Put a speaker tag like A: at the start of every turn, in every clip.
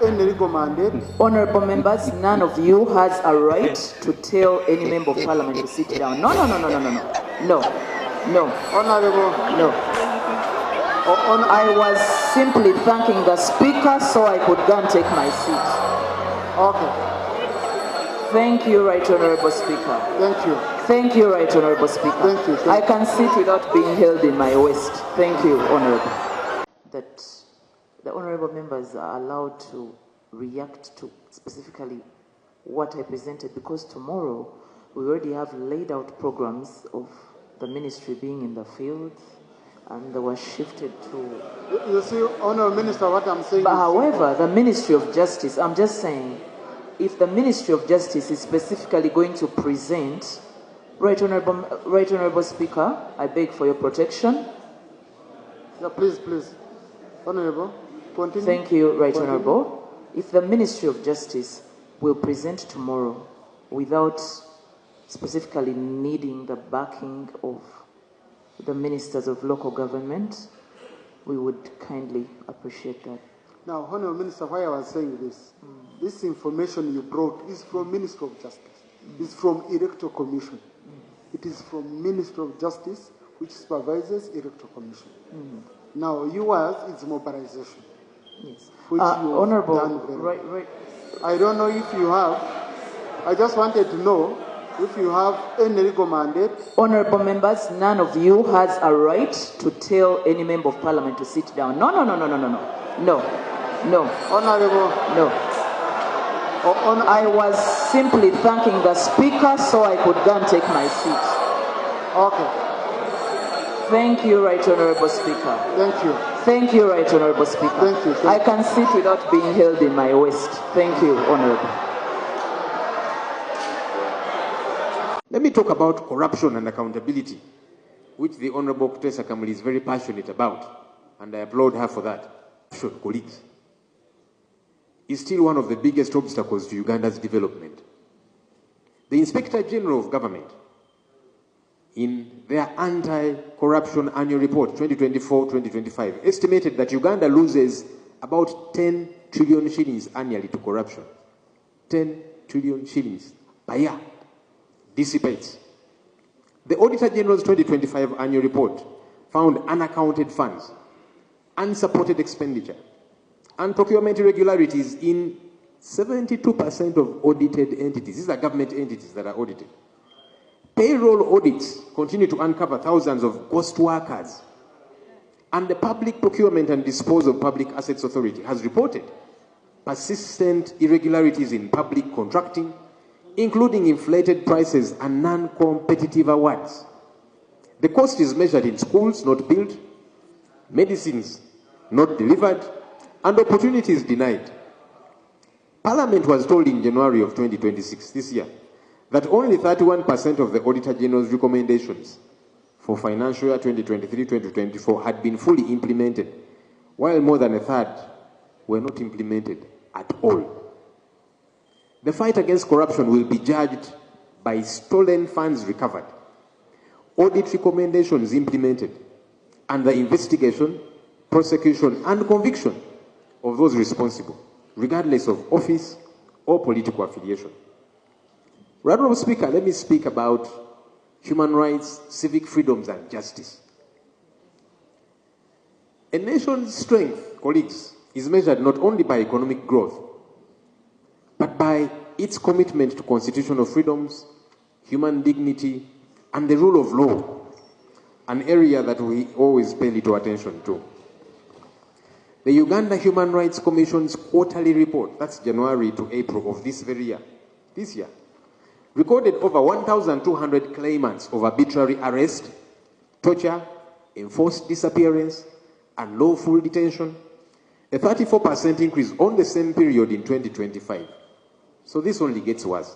A: Any legal mandate?
B: Honorable members, none of you has a right to tell any member of parliament to sit down. No.
A: Honorable.
B: No. I was simply thanking the speaker so I could go and take my seat.
A: Okay.
B: Thank you, Right Honorable Speaker.
A: Thank you.
B: Thank you, Right Honorable Speaker.
A: Thank you.
B: I can sit without being held in my waist. Thank you, Honorable. That the honorable members are allowed to react to specifically what I presented, because tomorrow we already have laid out programs of the ministry being in the field, and they were shifted to...
A: You see, Honorable Minister, what I'm saying
B: But however, the Ministry of Justice, I'm just saying, if the Ministry of Justice is specifically going to present, Right Honorable Speaker, I beg for your protection.
A: Yeah, please. Honorable, continue.
B: Thank you, Right Honorable. If the Ministry of Justice will present tomorrow without specifically needing the backing of the ministers of local government, we would kindly appreciate that.
A: Now, Honorable Minister, why I was saying this, this information you brought is from Ministry of Justice. It's from Electoral Commission. It is from Ministry of Justice, which supervises Electoral Commission. Now, yours is mobilization.
B: Yes.
A: Which you
B: Honorable,
A: done very well.
B: right.
A: I don't know if you have. I just wanted to know if you have any legal mandate.
B: Honorable members, none of you has a right to tell any member of parliament to sit down. No.
A: Honorable.
B: No. I was simply thanking the speaker so I could go and take my seat.
A: Okay.
B: Thank you, Right Honorable Speaker.
A: Thank you.
B: Thank you, Right Honorable Speaker.
A: Thank you.
B: I can sit without being held in my waist. Thank you, Honorable.
C: Let me talk about corruption and accountability, which the Honorable Kutesa Kamuli is very passionate about, and I applaud her for that. Colleagues, is still one of the biggest obstacles to Uganda's development. The Inspector General of Government, in their anti-corruption annual report 2024-2025, estimated that Uganda loses about 10 trillion shillings annually to corruption. 10 trillion shillings per year dissipates. The Auditor General's 2025 annual report found unaccounted funds, unsupported expenditure, and procurement irregularities in 72% of audited entities. These are government entities that are audited. Payroll audits continue to uncover thousands of ghost workers. And the Public Procurement and Disposal of Public Assets Authority has reported persistent irregularities in public contracting, including inflated prices and non-competitive awards. The cost is measured in schools not built, medicines not delivered, and opportunities denied. Parliament was told in January of 2026, this year, that only 31% of the Auditor General's recommendations for financial year 2023-2024 had been fully implemented, while more than a third were not implemented at all. The fight against corruption will be judged by stolen funds recovered, audit recommendations implemented, and the investigation, prosecution, and conviction of those responsible, regardless of office or political affiliation. Honorable Speaker, let me speak about human rights, civic freedoms, and justice. A nation's strength, colleagues, is measured not only by economic growth, but by its commitment to constitutional freedoms, human dignity, and the rule of law, an area that we always pay little attention to. The Uganda Human Rights Commission's quarterly report, that's January to April of this year, recorded over 1,200 claimants of arbitrary arrest, torture, enforced disappearance, and lawful detention, a 34% increase on the same period in 2025. So this only gets worse.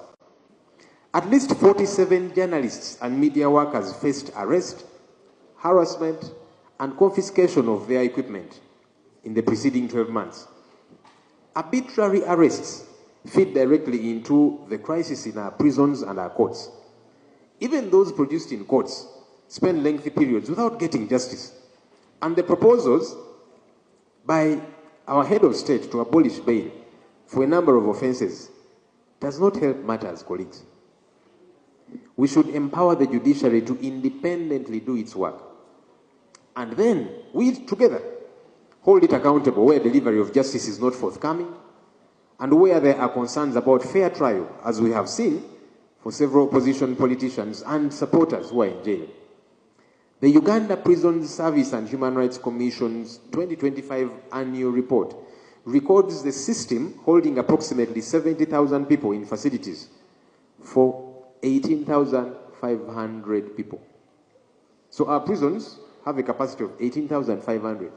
C: At least 47 journalists and media workers faced arrest, harassment, and confiscation of their equipment in the preceding 12 months. Arbitrary arrests feed directly into the crisis in our prisons and our courts. Even those produced in courts spend lengthy periods without getting justice. And the proposals by our head of state to abolish bail for a number of offenses does not help matters, colleagues. We should empower the judiciary to independently do its work. And then we together hold it accountable where delivery of justice is not forthcoming and where there are concerns about fair trial, as we have seen for several opposition politicians and supporters who are in jail. The Uganda Prison Service and Human Rights Commission's 2025 annual report records the system holding approximately 70,000 people in facilities for 18,500 people. So our prisons have a capacity of 18,500,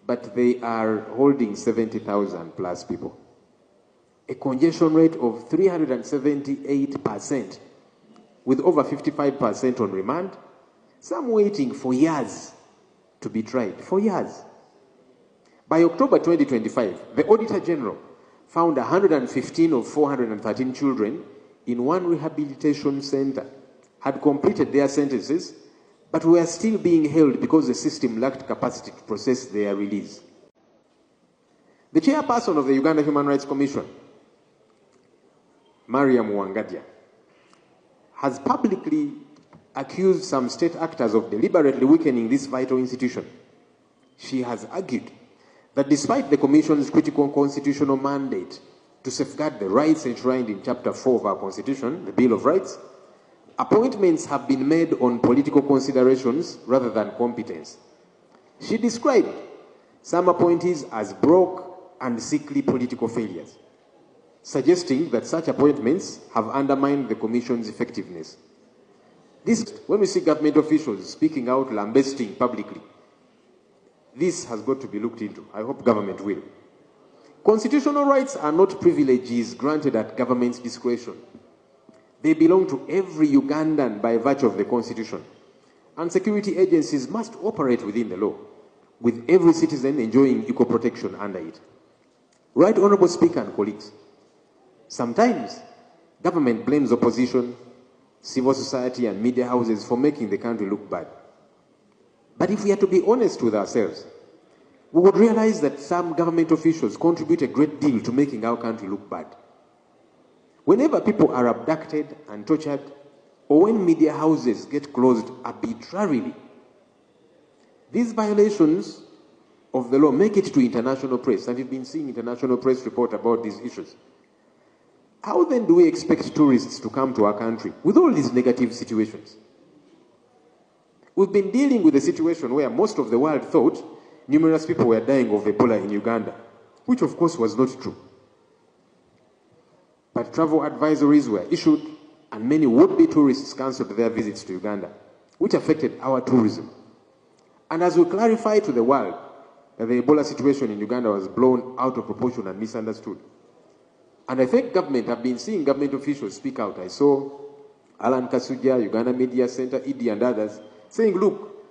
C: but they are holding 70,000 plus people. A congestion rate of 378%, with over 55% on remand, some waiting for years to be tried, for years. By October 2025, the Auditor General found 115 of 413 children in one rehabilitation center had completed their sentences, but were still being held because the system lacked capacity to process their release. The chairperson of the Uganda Human Rights Commission, Mariam Wangadya, has publicly accused some state actors of deliberately weakening this vital institution. She has argued that despite the Commission's critical constitutional mandate to safeguard the rights enshrined in Chapter 4 of our Constitution, the Bill of Rights, appointments have been made on political considerations rather than competence. She described some appointees as broke and sickly political failures, suggesting that such appointments have undermined the Commission's effectiveness. This, when we see government officials speaking out, lambasting publicly, this has got to be looked into. I hope government will. Constitutional rights are not privileges granted at government's discretion. They belong to every Ugandan by virtue of the Constitution. And security agencies must operate within the law, with every citizen enjoying equal protection under it. Right Honorable Speaker and colleagues, sometimes government blames opposition, civil society and media houses for making the country look bad. But if we are to be honest with ourselves, we would realize that some government officials contribute a great deal to making our country look bad. Whenever people are abducted and tortured, or when media houses get closed arbitrarily, these violations of the law make it to international press, and you've been seeing international press report about these issues. How then do we expect tourists to come to our country with all these negative situations? We've been dealing with a situation where most of the world thought numerous people were dying of Ebola in Uganda, which of course was not true. But travel advisories were issued and many would-be tourists cancelled their visits to Uganda, which affected our tourism. And as we clarify to the world that the Ebola situation in Uganda was blown out of proportion and misunderstood. And I think government, I've been seeing government officials speak out. I saw Alan Kasuja, Uganda Media Center, ED and others, saying, look,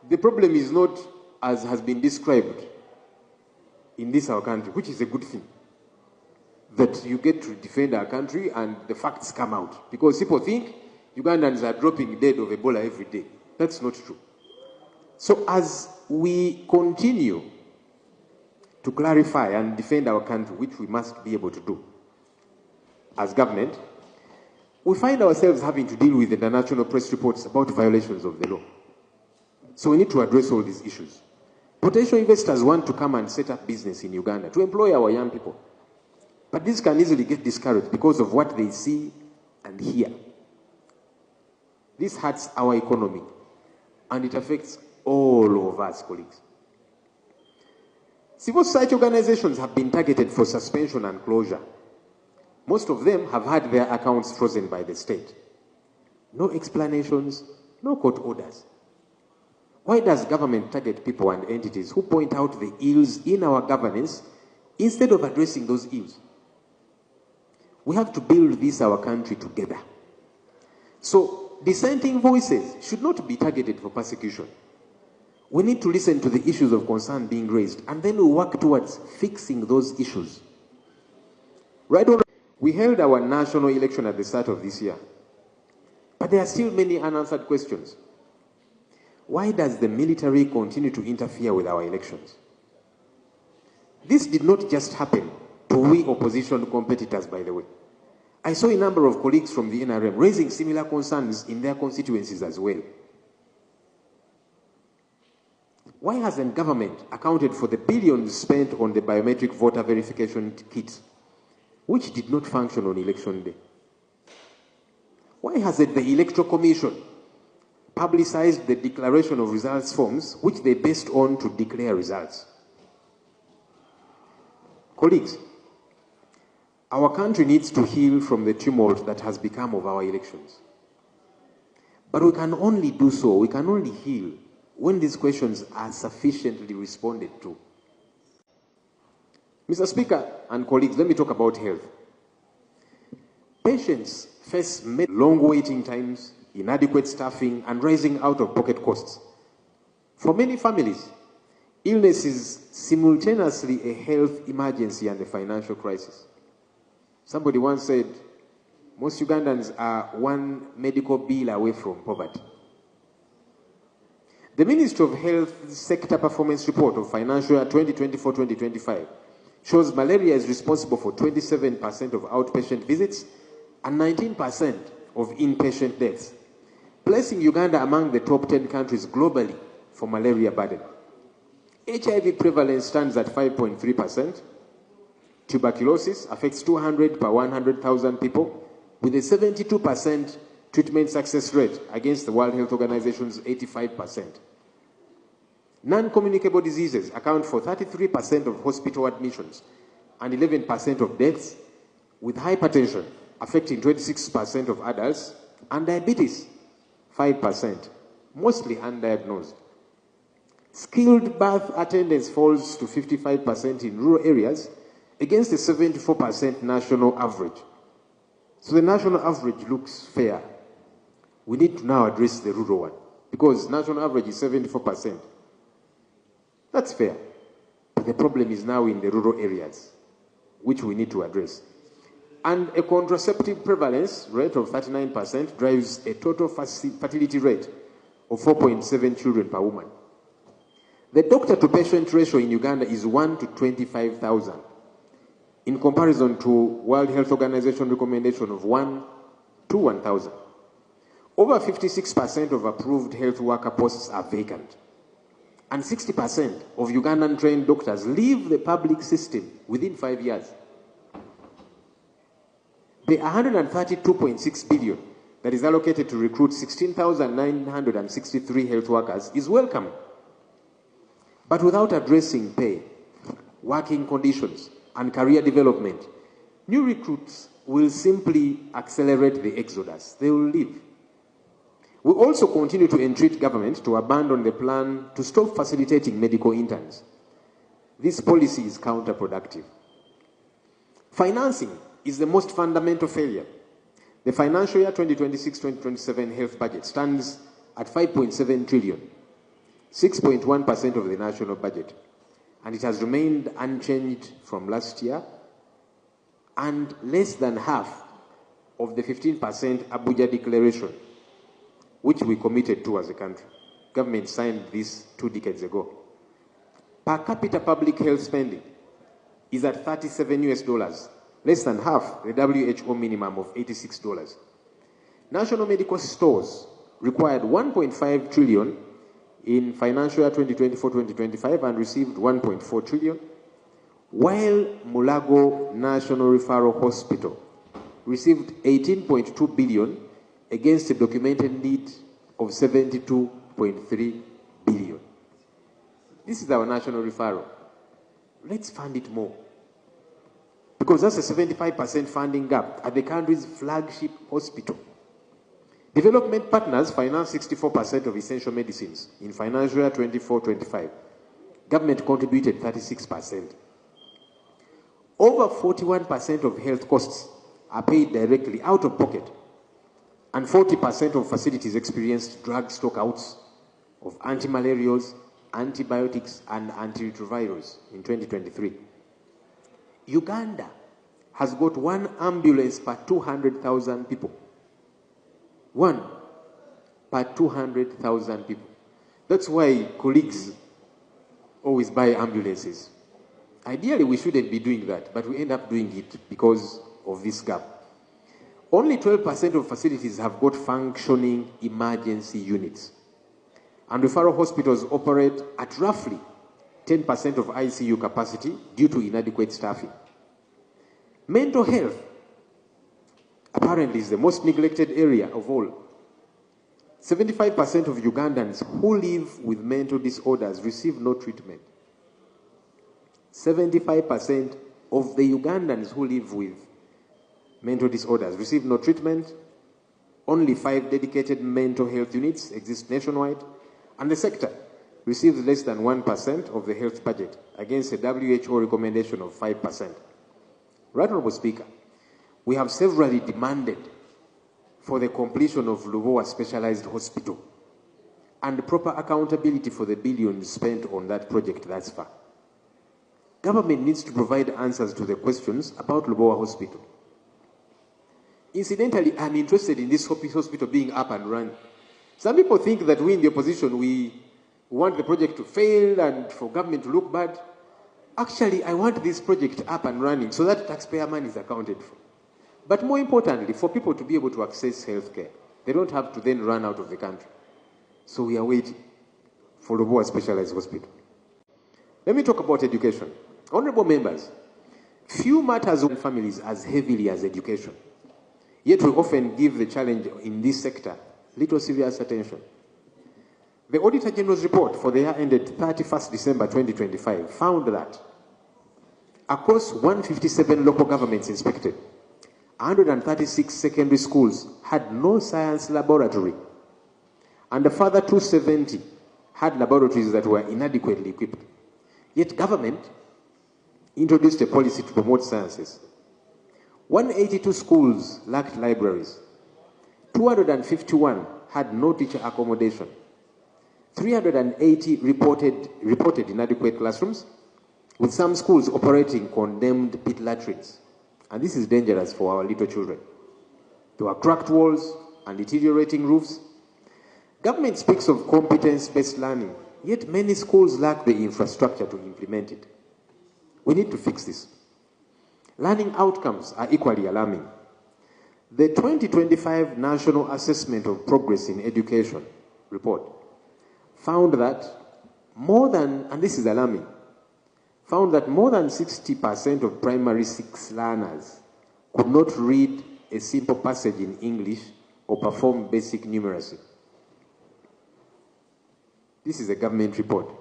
C: the problem is not as has been described in this our country, which is a good thing. That you get to defend our country and the facts come out. Because people think Ugandans are dropping dead of Ebola every day. That's not true. So as we continue to clarify and defend our country, which we must be able to do as government, we find ourselves having to deal with international press reports about violations of the law. So we need to address all these issues. Potential investors want to come and set up business in Uganda to employ our young people. But this can easily get discouraged because of what they see and hear. This hurts our economy and it affects all of us, colleagues. Civil society organizations have been targeted for suspension and closure. Most of them have had their accounts frozen by the state. No explanations, no court orders. Why does government target people and entities who point out the ills in our governance instead of addressing those ills? We have to build this, our country, together. So dissenting voices should not be targeted for persecution. We need to listen to the issues of concern being raised, and then we work towards fixing those issues. Right on. We held our national election at the start of this year, but there are still many unanswered questions. Why does the military continue to interfere with our elections? This did not just happen to we opposition competitors, by the way. I saw a number of colleagues from the NRM raising similar concerns in their constituencies as well. Why hasn't government accounted for the billions spent on the biometric voter verification kits, which did not function on election day? Why hasn't the Electoral Commission publicized the declaration of results forms, which they based on to declare results? Colleagues, our country needs to heal from the tumult that has become of our elections. But we can only do so, we can only heal when these questions are sufficiently responded to. Mr. Speaker and colleagues, let me talk about health. Patients face long waiting times, inadequate staffing, and rising out-of-pocket costs. For many families, illness is simultaneously a health emergency and a financial crisis. Somebody once said, most Ugandans are one medical bill away from poverty. The Ministry of Health Sector Performance Report of Financial Year 2024-2025 shows malaria is responsible for 27% of outpatient visits and 19% of inpatient deaths, placing Uganda among the top 10 countries globally for malaria burden. HIV prevalence stands at 5.3%. Tuberculosis affects 200 per 100,000 people, with a 72% treatment success rate against the World Health Organization's 85%. Non-communicable diseases account for 33% of hospital admissions and 11% of deaths, with hypertension affecting 26% of adults and diabetes 5%, mostly undiagnosed. Skilled birth attendance falls to 55% in rural areas against a 74% national average. So the national average looks fair. We need to now address the rural one, because national average is 74%. That's fair. But the problem is now in the rural areas, which we need to address. And a contraceptive prevalence rate of 39% drives a total fertility rate of 4.7 children per woman. The doctor-to-patient ratio in Uganda is 1 to 25,000, in comparison to World Health Organization recommendation of 1 to 1,000. Over 56% of approved health worker posts are vacant, and 60% of Ugandan trained doctors leave the public system within 5 years. The 132.6 billion that is allocated to recruit 16,963 health workers is welcome, but without addressing pay, working conditions, and career development, new recruits will simply accelerate the exodus. They will leave. We also continue to entreat government to abandon the plan to stop facilitating medical interns. This policy is counterproductive. Financing is the most fundamental failure. The financial year 2026-2027 health budget stands at 5.7 trillion, 6.1% of the national budget, and it has remained unchanged from last year, and less than half of the 15% Abuja Declaration, which we committed to as a country. Government signed this 2 decades ago. Per capita public health spending is at $37, less than half the WHO minimum of $86. National medical stores required 1.5 trillion in financial year 2024-2025 and received 1.4 trillion, while Mulago National Referral Hospital received 18.2 billion against a documented need of 72.3 billion. This is our national referral. Let's fund it more, because that's a 75% funding gap at the country's flagship hospital. Development partners finance 64% of essential medicines in financial year 24-25. Government contributed 36%. Over 41% of health costs are paid directly out of pocket, and 40% of facilities experienced drug stockouts of antimalarials, antibiotics, and antiretrovirals in 2023. Uganda has got 1 ambulance per 200,000 people. 1 per 200,000 people. That's why colleagues always buy ambulances. Ideally, we shouldn't be doing that, but we end up doing it because of this gap. Only 12% of facilities have got functioning emergency units. And referral hospitals operate at roughly 10% of ICU capacity due to inadequate staffing. Mental health apparently is the most neglected area of all. 75% of Ugandans who live with mental disorders receive no treatment. 75% of the Ugandans who live with mental disorders receive no treatment. Only 5 dedicated mental health units exist nationwide, and the sector receives less than 1% of the health budget against a WHO recommendation of 5%. Right, Honorable Speaker, we have severally demanded for the completion of Lubowa Specialized Hospital and proper accountability for the billions spent on that project thus far. Government needs to provide answers to the questions about Lubowa Hospital. Incidentally, I'm interested in this hospital being up and running. Some people think that we in the opposition, we want the project to fail and for government to look bad. Actually, I want this project up and running so that taxpayer money is accounted for. But more importantly, for people to be able to access healthcare. They don't have to then run out of the country. So we are waiting for Lubowa Specialized Hospital. Let me talk about education. Honorable members, few matters on families as heavily as education. Yet we often give the challenge in this sector little serious attention. The Auditor General's report for the year ended 31st December 2025 found that across 157 local governments inspected, 136 secondary schools had no science laboratory, and a further 270 had laboratories that were inadequately equipped. Yet government introduced a policy to promote sciences. 182 schools lacked libraries. 251 had no teacher accommodation. 380 reported inadequate classrooms, with some schools operating condemned pit latrines. And this is dangerous for our little children. There were cracked walls and deteriorating roofs. Government speaks of competence-based learning, yet many schools lack the infrastructure to implement it. We need to fix this. Learning outcomes are equally alarming. The 2025 National Assessment of Progress in Education report found that more than 60% of primary 6 learners could not read a simple passage in English or perform basic numeracy. This is a government report.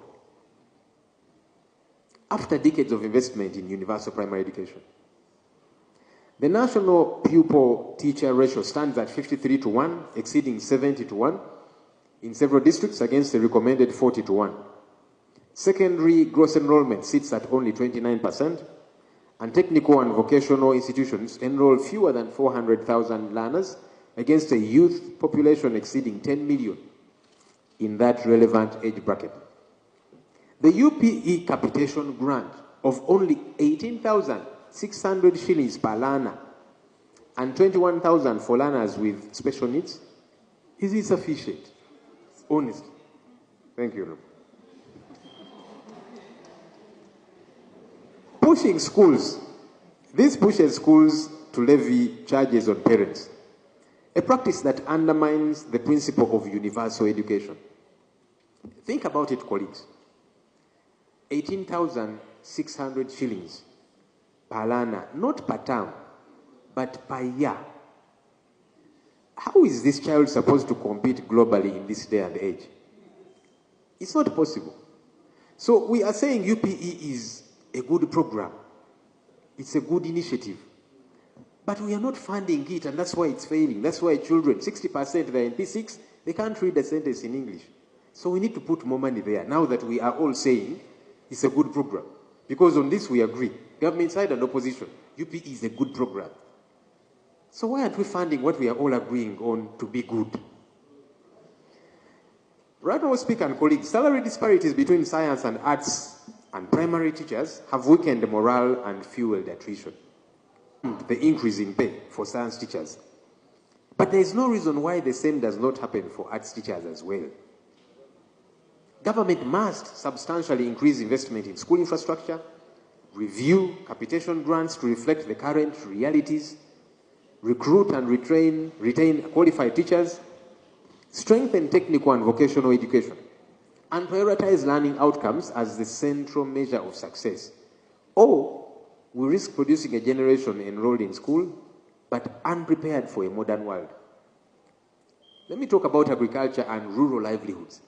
C: After decades of investment in universal primary education, the national pupil-teacher ratio stands at 53:1, exceeding 70:1 in several districts against the recommended 40:1. Secondary gross enrollment sits at only 29%, and technical and vocational institutions enroll fewer than 400,000 learners against a youth population exceeding 10 million in that relevant age bracket. The UPE capitation grant of only 18,600 shillings per learner and 21,000 for learners with special needs is insufficient. Honestly. Thank you. Pushing schools. This pushes schools to levy charges on parents, a practice that undermines the principle of universal education. Think about it, colleagues. 18,600 shillings per learner, not per term, but per year. How is this child supposed to compete globally in this day and age? It's not possible. So we are saying UPE is a good program. It's a good initiative. But we are not funding it, and that's why it's failing. That's why children, 60% they're in P6, they can't read a sentence in English. So we need to put more money there, now that we are all saying it's a good program. Because on this we agree. Government side and opposition. UPE is a good program. So why aren't we funding what we are all agreeing on to be good? Right, Honorable Speaker and colleagues, salary disparities between science and arts and primary teachers have weakened morale and fueled attrition. The increase in pay for science teachers. But there is no reason why the same does not happen for arts teachers as well. Government must substantially increase investment in school infrastructure, review capitation grants to reflect the current realities, recruit and retain qualified teachers, strengthen technical and vocational education, and prioritize learning outcomes as the central measure of success. Or we risk producing a generation enrolled in school but unprepared for a modern world. Let me talk about agriculture and rural livelihoods.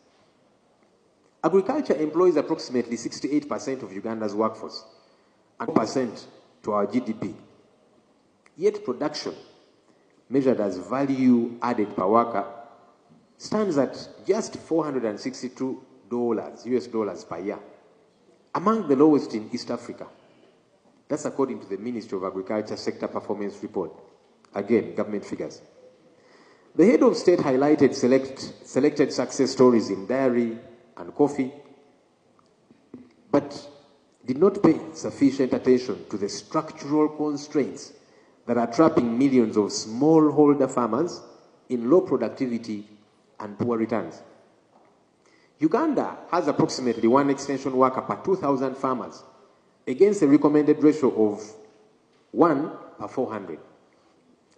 C: Agriculture employs approximately 68% of Uganda's workforce and 4% to our GDP. Yet production, measured as value added per worker, stands at just $462 US dollars per year, among the lowest in East Africa. That's according to the Ministry of Agriculture Sector Performance Report. Again, government figures. The head of state highlighted selected success stories in dairy and coffee, but did not pay sufficient attention to the structural constraints that are trapping millions of smallholder farmers in low productivity and poor returns. Uganda has approximately 1 extension worker per 2,000 farmers, against a recommended ratio of 1 per 400.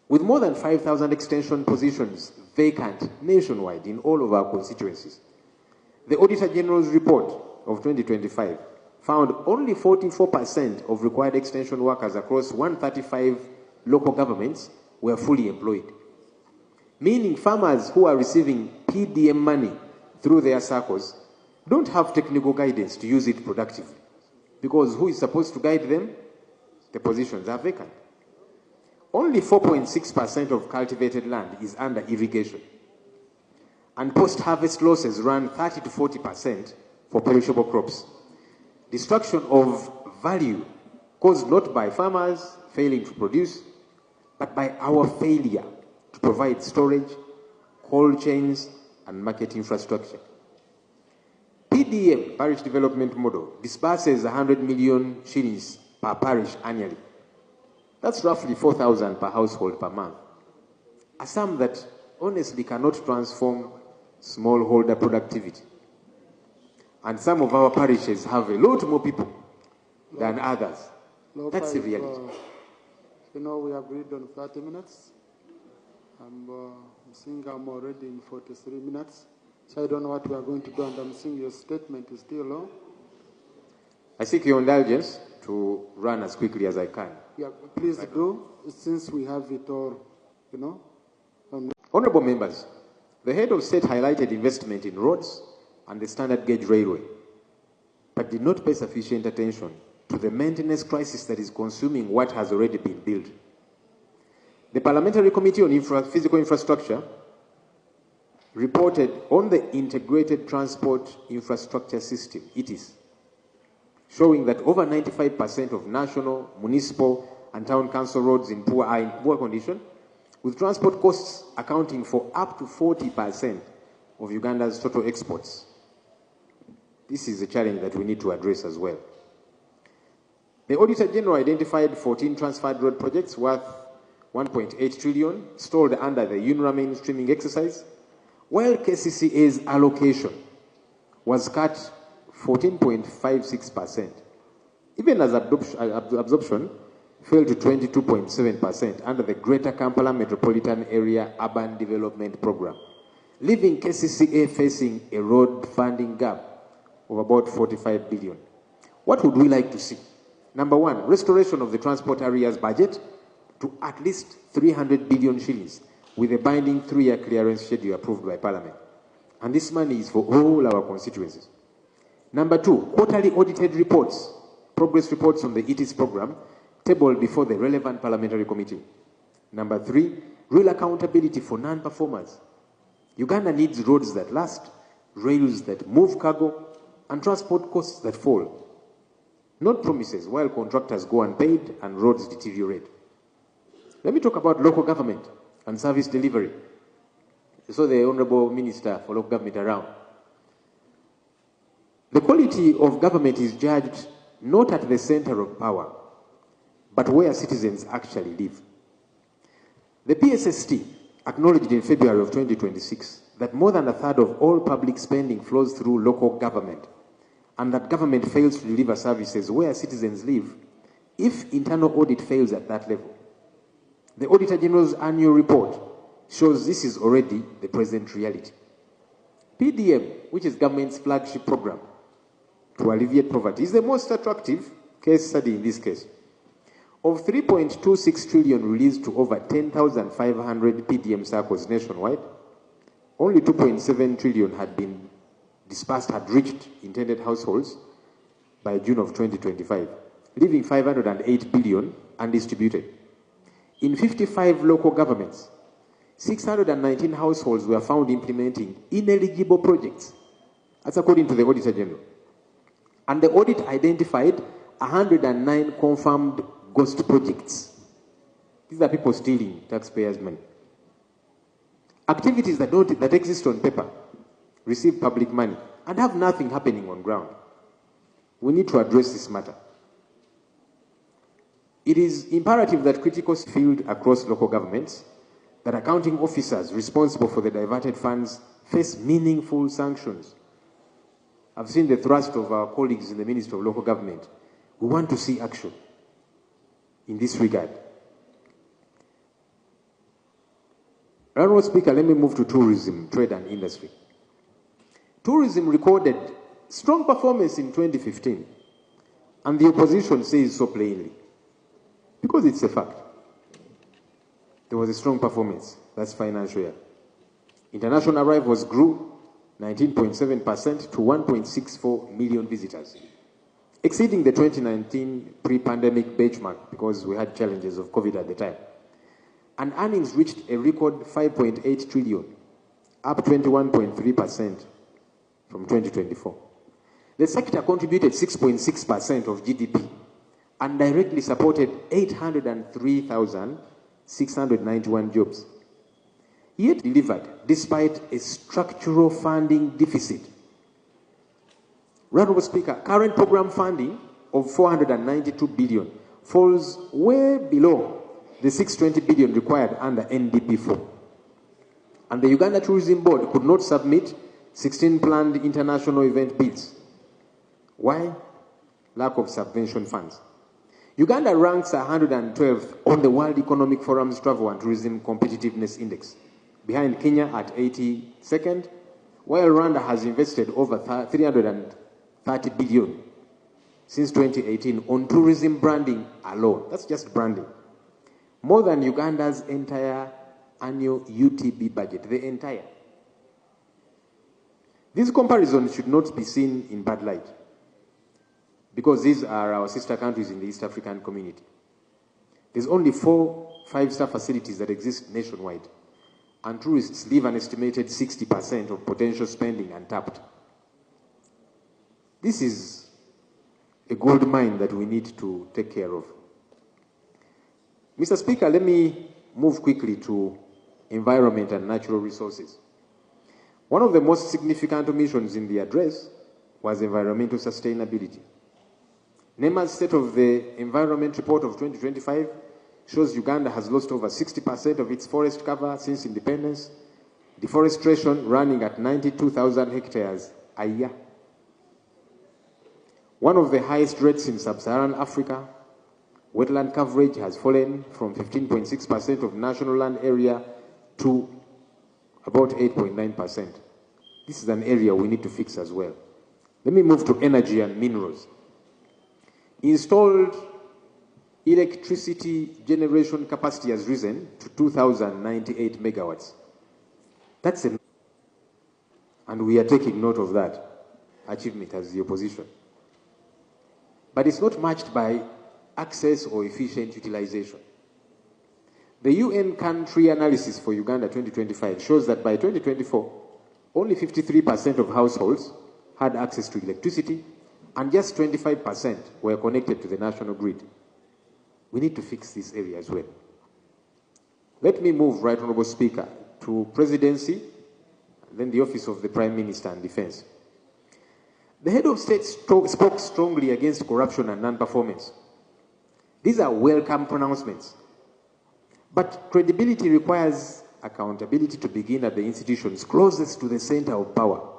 C: With more than 5,000 extension positions vacant nationwide in all of our constituencies, the Auditor General's report of 2025 found only 44% of required extension workers across 135 local governments were fully employed, meaning farmers who are receiving PDM money through their circles don't have technical guidance to use it productively, because who is supposed to guide them? The positions are vacant. Only 4.6% of cultivated land is under irrigation, and post-harvest losses run 30 to 40% for perishable crops. Destruction of value caused not by farmers failing to produce, but by our failure to provide storage, cold chains, and market infrastructure. PDM, Parish Development Model, disburses 100 million shillings per parish annually. That's roughly 4,000 per household per month. A sum that honestly cannot transform smallholder productivity. And some of our parishes have a lot more people than others. That's the reality.
A: We agreed on 30 minutes. I'm seeing I'm already in 43 minutes. So I don't know what we are going to do, and I'm seeing your statement is still long.
C: I seek your indulgence to run as quickly as I can.
A: Yeah, please do, since we have it all,
C: Honorable members, the head of state highlighted investment in roads and the standard gauge railway, but did not pay sufficient attention to the maintenance crisis that is consuming what has already been built. The Parliamentary Committee on Physical Infrastructure reported on the Integrated Transport Infrastructure System, ITIS, showing that over 95% of national, municipal, and town council roads are in poor condition, with transport costs accounting for up to 40% of Uganda's total exports. This is a challenge that we need to address as well. The Auditor General identified 14 transferred road projects worth 1.8 trillion stalled under the UNRA mainstreaming exercise, while KCCA's allocation was cut 14.56%, even as absorption fell to 22.7% under the Greater Kampala Metropolitan Area Urban Development Program, leaving KCCA facing a road funding gap of about 45 billion. What would we like to see? Number one, restoration of the transport areas budget to at least 300 billion shillings with a binding 3-year clearance schedule approved by Parliament. And this money is for all our constituencies. Number two, quarterly audited reports, progress reports on the ETIS program, tabled before the relevant parliamentary committee. Number three, real accountability for non-performers. Uganda needs roads that last, rails that move cargo, and transport costs that fall. Not promises while contractors go unpaid and roads deteriorate. Let me talk about local government and service delivery. I saw the Honorable Minister for Local Government around. The quality of government is judged not at the center of power, but where citizens actually live. The PSST acknowledged in February of 2026 that more than a third of all public spending flows through local government, and that government fails to deliver services where citizens live, if internal audit fails at that level, the Auditor General's annual report shows this is already the present reality. PDM, which is government's flagship program to alleviate poverty, is the most attractive case study in this case. Of 3.26 trillion released to over 10,500 PDM circles nationwide, only 2.7 trillion had been dispersed, had reached intended households by June of 2025, leaving 508 billion undistributed. In 55 local governments, 619 households were found implementing ineligible projects. That's according to the Auditor General. And the audit identified 109 confirmed ghost projects. These are people stealing taxpayers' money. Activities that exist on paper, receive public money, and have nothing happening on ground. We need to address this matter. It is imperative that critical field across local governments, that accounting officers responsible for the diverted funds face meaningful sanctions. I've seen the thrust of our colleagues in the Ministry of Local Government. We want to see action in this regard. Honourable Speaker, let me move to tourism, trade and industry. Tourism recorded strong performance in 2015, and the opposition says so plainly, because it's a fact. There was a strong performance, that's financial year. International arrivals grew 19.7% to 1.64 million visitors, exceeding the 2019 pre-pandemic benchmark because we had challenges of COVID at the time. And earnings reached a record 5.8 trillion, up 21.3% from 2024. The sector contributed 6.6% of GDP and directly supported 803,691 jobs. Yet delivered despite a structural funding deficit. Honourable Speaker, current program funding of 492 billion falls way below the 620 billion required under NDP4. And the Uganda Tourism Board could not submit 16 planned international event bids. Why? Lack of subvention funds. Uganda ranks 112th on the World Economic Forum's Travel and Tourism Competitiveness Index, behind Kenya at 82nd, while Rwanda has invested over 330 billion since 2018 on tourism branding alone. That's just branding. More than Uganda's entire annual UTB budget, the entire. These comparisons should not be seen in bad light, because these are our sister countries in the East African community. There's only 4 5-star facilities that exist nationwide, and tourists leave an estimated 60% of potential spending untapped. This is a gold mine that we need to take care of. Mr. Speaker, let me move quickly to environment and natural resources. One of the most significant omissions in the address was environmental sustainability. NEMA's State of the Environment Report of 2025 shows Uganda has lost over 60% of its forest cover since independence, deforestation running at 92,000 hectares a year. One of the highest rates in sub-Saharan Africa, wetland coverage has fallen from 15.6% of national land area to about 8.9%. This is an area we need to fix as well. Let me move to energy and minerals. Installed electricity generation capacity has risen to 2,098 megawatts. That's enough. And we are taking note of that achievement as the opposition. But it's not matched by access or efficient utilization. The UN country analysis for Uganda 2025 shows that by 2024, only 53% of households had access to electricity, and just 25% were connected to the national grid. We need to fix this area as well. Let me move, Right Honourable Speaker, to Presidency, then the Office of the Prime Minister and Defence. The head of state spoke strongly against corruption and non-performance. These are welcome pronouncements. But credibility requires accountability to begin at the institutions closest to the center of power.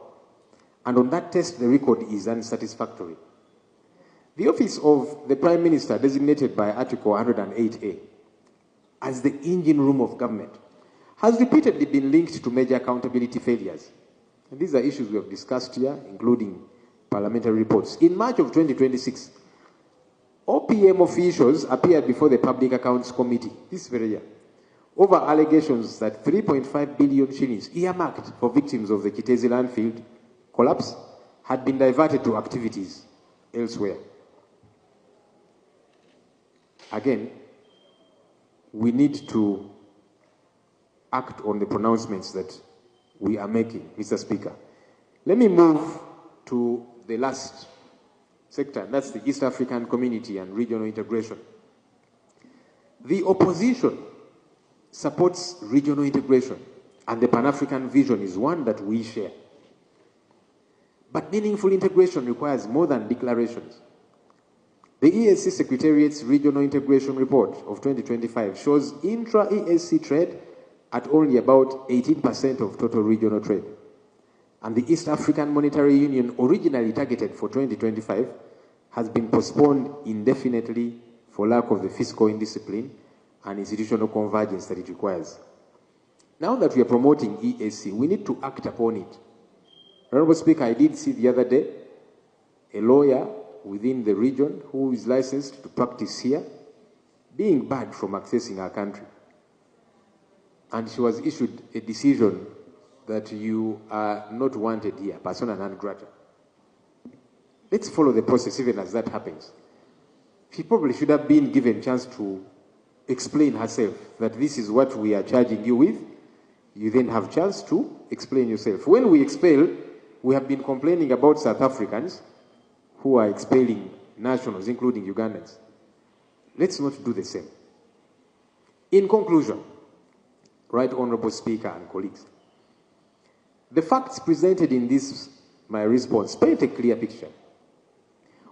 C: And on that test, the record is unsatisfactory. The office of the Prime Minister, designated by Article 108A as the engine room of government, has repeatedly been linked to major accountability failures. And these are issues we have discussed here, including parliamentary reports. In March of 2026, OPM officials appeared before the Public Accounts Committee this very year over allegations that 3.5 billion shillings earmarked for victims of the Kitezi landfill collapse had been diverted to activities elsewhere. Again, we need to act on the pronouncements that we are making, Mr. Speaker. Let me move to the last sector, that's the East African community and regional integration. The opposition supports regional integration, and the Pan-African vision is one that we share. But meaningful integration requires more than declarations. The EAC Secretariat's Regional Integration Report of 2025 shows intra-EAC trade at only about 18% of total regional trade. And the East African Monetary Union, originally targeted for 2025, has been postponed indefinitely for lack of the fiscal indiscipline and institutional convergence that it requires. Now that we are promoting EAC, we need to act upon it. Honorable Speaker, I did see the other day a lawyer within the region who is licensed to practice here being barred from accessing our country. And she was issued a decision that you are not wanted here, persona non grata. Let's follow the process even as that happens. She probably should have been given a chance to explain herself that this is what we are charging you with. You then have a chance to explain yourself. When we expel, we have been complaining about South Africans who are expelling nationals, including Ugandans. Let's not do the same. In conclusion, Right Honorable Speaker and colleagues, the facts presented in this, my response, paint a clear picture.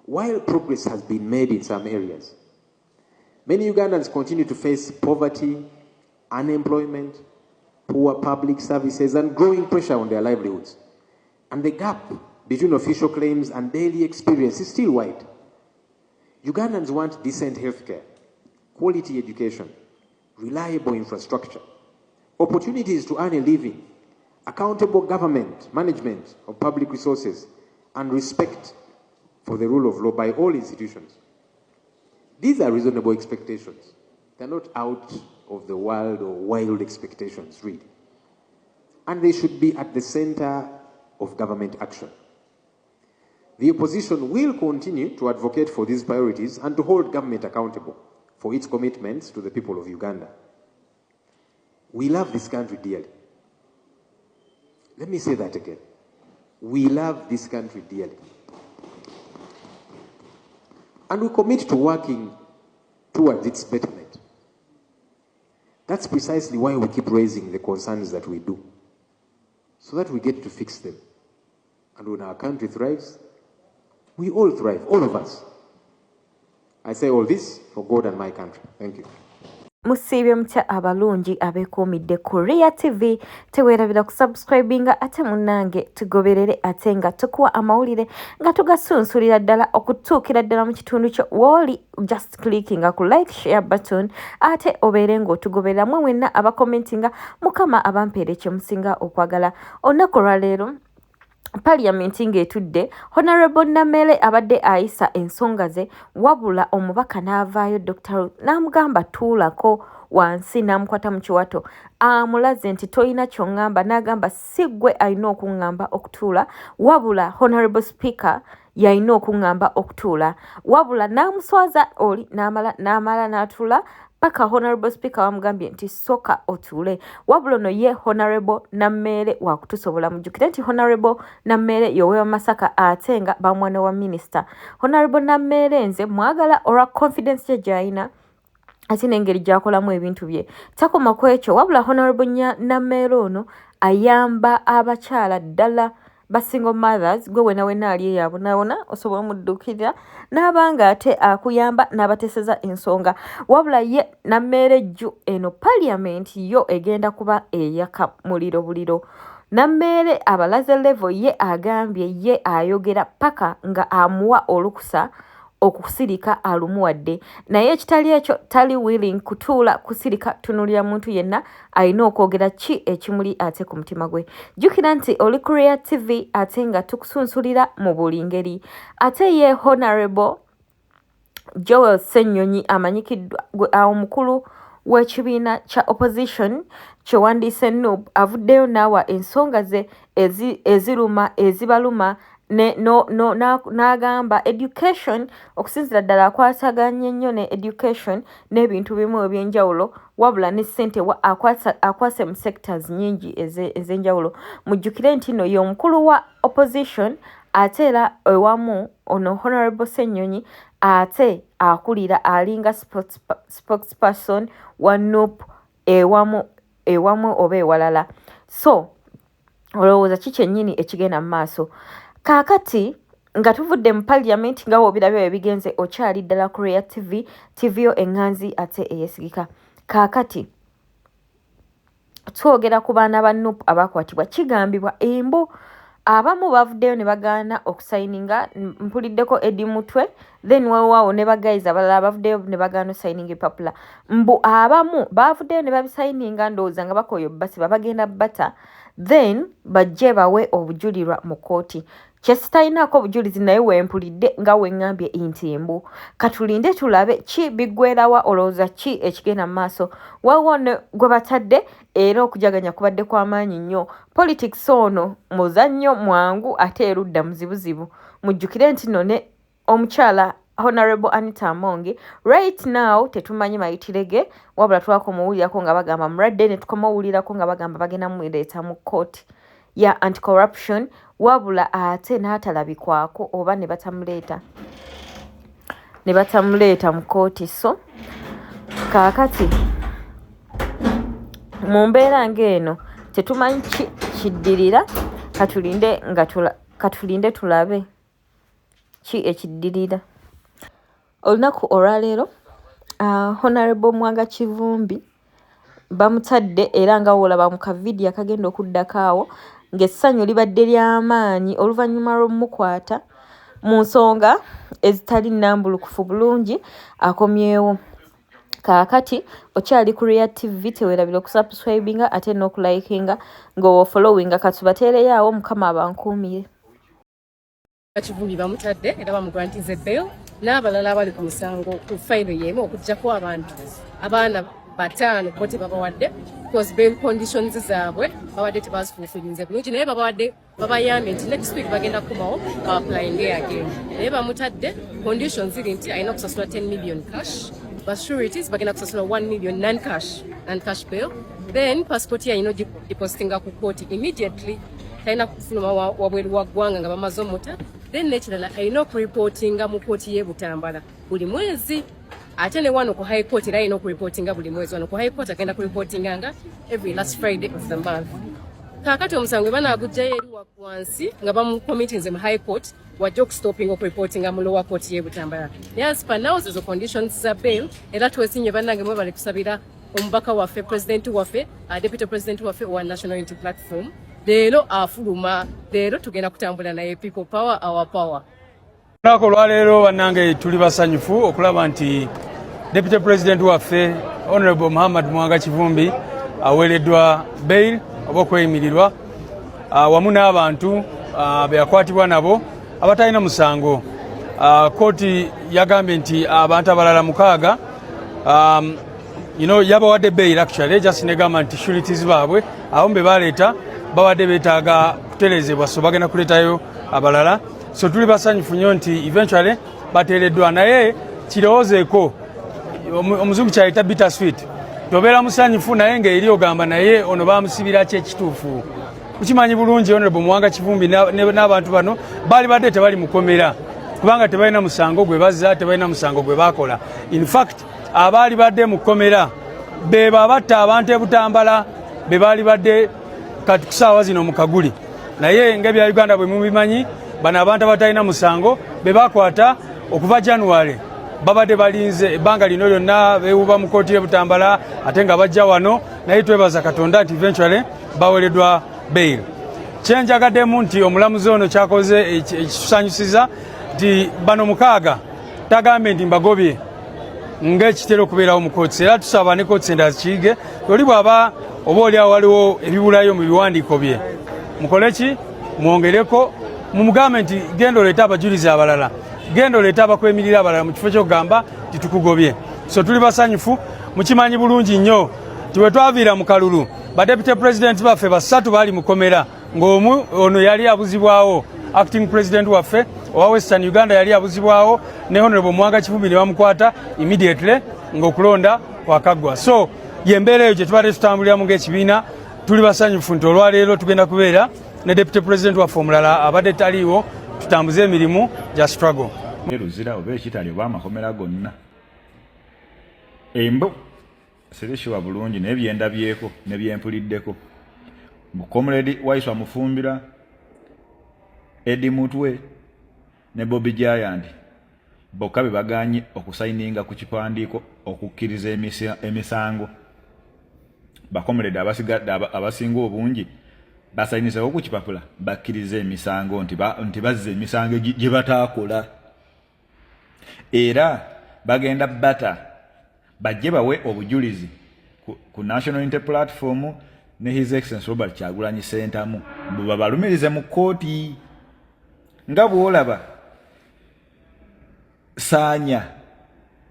C: While progress has been made in some areas, many Ugandans continue to face poverty, unemployment, poor public services, and growing pressure on their livelihoods. And the gap between official claims and daily experience is still wide. Ugandans want decent healthcare, quality education, reliable infrastructure, opportunities to earn a living, accountable government management of public resources, and respect for the rule of law by all institutions. These are reasonable expectations. They're not out of the world or wild expectations, really. And they should be at the center of government action. The opposition will continue to advocate for these priorities and to hold government accountable for its commitments to the people of Uganda. We love this country dearly. Let me say that again. We love this country dearly. And we commit to working towards its betterment. That's precisely why we keep raising the concerns that we do, so that we get to fix them. And when our country thrives, we all thrive, all of us. I say all this for God and my country. Thank you.
D: Musiibye mutya abalungi abeekuumidde Korea TV teweerabira kusubscribinga ate munnange tugoberere ate nga tukuwa amawulire nga tugasunsulira ddala okutuukira ddala mu kitundu kyo woli just clickinga ku like share button ate obeere ng'otugoberera mwe mwenna abakomentinga mukama abampeere kye musinga okwagala olunaku olwaleero Parliament ng'etudde Honorable Nameere abadde ayisa ensonga ze wabula omubaka n'avaayo Dr. n'amugamba tuulako wansi n'amukwata mu kiwato amulaze nti toyina ky'oŋŋamba n'agamba si ggwe alina okuŋŋamba okutuula wabula Honorable Speaker yalina okuŋŋamba okutuula wabula n'amuswaza oli n'amala n'atuula paka Honorable Speaker wamugambye nti soka otuule wabula no ye Honorable Nameere wakutusobola mujjukire nti Honorable Nameere yowewa Masaka ate nga bamwana wa Minister Honorable Nameere nze mwagala olwa confidence gye gy'alina ate n'engeri gy'akolamu ebintu bye takoma ku ekyo wabula Honorable Nameere ono ayamba abakyala ddala ba single mothers gwe wena ali eyabonaabona osobola omudduukirira n'abanga ate akuyamba n'abateeseza ensonga wabula ye Nameere jju eno Parliament yo egenda kuba eyaka muliro buliro Nameere abalaze level ye agambye ye ayogera paka nga amuwa olukusa okusirika alumuwadde naye ekitali ekyo tali willing kutuula kusirika tunulira muntu yenna alina okwogera ki ekimuli ate ku mutima gwe. Jjukira nti oli Korea TV ate nga tukusunsulira mu buli ngeri. Ate ye Honorable Joel Ssenyonyi amanyikiddwa omukulu w'ekibiina kya opposition kyewandiise NUP avuddeyo n'awa ensonga ze eziruma ezibaluma n'agamba education okusinzira ddala akwasaganye nnyo ne education n'ebintu bimu eby'enjawulo wabula ne ssente akwase mu sectors nnyingi ez'enjawulo. Mujjukire nti nno ye omukulu wa opposition ate era ewamu ono Honorable Ssenyonyi ate akulira alinga spokesperson wa NUP ewamu oba ewalala. So olowooza ki kyennyini ekigenda mu maaso? Kaakati nga tuvudde mu parliament nga wobirabyo ebigenze okyali ddala Korea TV yo eŋŋanzi ate eyesigika. Kaakati twogera ku baana ba NUP abakwatibwa kigambibwa embu abamu bavuddeyo ne bagaana okusayininga mpuliddeko Edi Mutwe then waliwo ne bagayiza abalala bavuddeyo ne bagaana osayininga epapula mbu abamu bavuddeyo ne babisayininga ndowooza nga bakoyo basiba bagenda bata then bajje bawe obujulirwa mu kooti. Kyesitayinaako obujulizi naye wempulidde nga weŋŋambye nti mbu katulinde tulabe ki biggwerawa olowooza ki ekigenda mu maaso. Waliwo ne gwe batadde era okujaganya kubadde kw'amaanyi nnyo. Politics ono muzannyo mwangu ate erudda muzibuzibu. Mujjukire nti nno ne omukyala Honorable Anita Amongi right now tetumanyi mayitirege wabula twakumuwulirako nga bagamba mulwadde ne tukamawulirako nga bagamba bagenda mumuleeta mu kooti ya anti-corruption wabula ate n'atalabikwako oba ne batamuleeta mu kooti. So kaakati mu mbeera ng'eno tetumanyi kiddirira katulinde tulabe ki ekiddirira. Olunaku olwaleero Honorable Mwanga Kivumbi bamutadde era nga wolaba mu kavidiyo akagenda okuddako awo ng'essanyu libadde ly'amaanyi oluvannyuma lw'omukwata mu nsonga ezitali nnambulukufu bulungi akomyewo. Kaakati okyali Korea TV teweerabira okusubscribinga ate n'okulayikinga ng'ofollowinga katubateereyo awo mukama abankuumire.
E: Kivumbi bamutadde era bamugrantize bail n'abalala abali ku musango ku fayiro y'emu okuggyako abaana bataano bo tebabawadde because bail conditions zaabwe babadde tebazifuufirinze bulungi naye babayambye nti next week bagenda kukomawo baapplyinge again naye bamutadde conditions ziri nti alina kusasula 10 million cash basurities bagenda kusasula 1 million non-cash bail then passport ye alina ogidepositinga ku kooti immediately talina kufuluma wabweru wa ggwanga nga bamaze omuta then nekirala alina okureportinga mu kooti y'e Butambala buli mwezi ate ne wano ku high court era alina okureportinga buli mwezi wano ku high court agenda kureportinganga every last Friday of the month. Kaakati omusango banaaguggyayo eri wansi nga bamukomitinze mu high court wajja okustopinga okureportinga mu lower court y'e Butambala. As per now ezo conditions za bail era twesinye bannange mwe bali kusabira omubaka waffe president waffe deputy president waffe wa National Unity Platform leero afuluma leero tugenda kutambula naye people power our power.
F: Nako lwaleero bannange tuli basanyufu okulaba nti Deputy President waffe Honorable Muhammad Mwanga Kivumbi aweereddwa bail oba okweyimirirwa wamu n'abantu beyakwatibwa nabo abatalina musango. Kooti yagambye nti abantu abalala 6 yabawadde bail actually just negamba nti sureties baabwe abombe baleeta bawadde beetaaga kutereezebwa so bagenda kuleetayo abalala. So tuli basanyufu nnyo nti eventually bateereddwa naye kirowoozeeko omuzungu kyayita bitter sweet tobeera musanyufu naye ng'eri ogamba naye ono bamusibira ki ekituufu. Mukimanyi bulungi Honorable Mwanga Kivumbi n'abantu bano baali badde tebali mukomera kubanga tebalina musango gwe bazza tebalina musango gwe bakola. In fact abaali badde mu kkomera be babatta abantu e Butambala be baali badde kati kusaawa zino mu Kaguli naye ng'ebya Uganda bwe mubimanyi bano abantu abatalina musango be bakwata okuva January babadde balinze ebbanga lino lyonna beewuba mu kooti y'e Butambala ate nga bajja wano naye twebaza Katonda nti eventually baweereddwa bail. kyenjagaddemu nti omulamuzi ono kyakoze ekitusanyusiza nti bano 6 tagambe nti mbagobye ng'ekitera okubeerawo mu kooti, era tusaba ne kooti endala zikiige oli bw'aba oba oliawo waliwo ebibulayo mu biwandiiko bye mukole ki mwongereko mumugambe nti genda oleeta abajulizi abalala, genda oleeta abakwemirira abalala mu kifo ky'okugamba nti tukugobye. So tuli basanyufu, mukimanyi bulungi nnyo nti bwe twaviira mu kalulu badepute pulezidenti baffe 3 baali mukomera ng'omu ono yali abuzibwawo acting president waffe owa Western Uganda yali abuzibwawo ne Honorable Mwanga Kivumbi ne bamukwata immediately ng'okulonda kwakaggwa. So yembeera eyo gye tubadde tutambuliramu ng'ekibiina, tuli basanyufu nti olwaleero tugenda kubeera ne deputy president waffe omulala abadde taliiwo tutambuze emirimu gya struggle.
G: Ruzira oba ekitali oba amakomera gonna embo sereshiwa bulungi n'ebyendabyeko n'ebyempuliddeko Comrade Waiswa Mufumbira, Eddie Mutwe ne Bobi Giant bokka be baganye okusayininga ku kipandiiko okukkiriza emisango. Bakomrade abasigadde abasinga obungi basayiniza ku kipapula bakkiriza emisango nti bazze emisango gye bataakola. Era bagenda bata bajje bawe obujulizi ku National Unity Platform ne His Excellency Robert Kyagulanyi Ssentamu babalumirize mu kooti nga bwolaba Sanya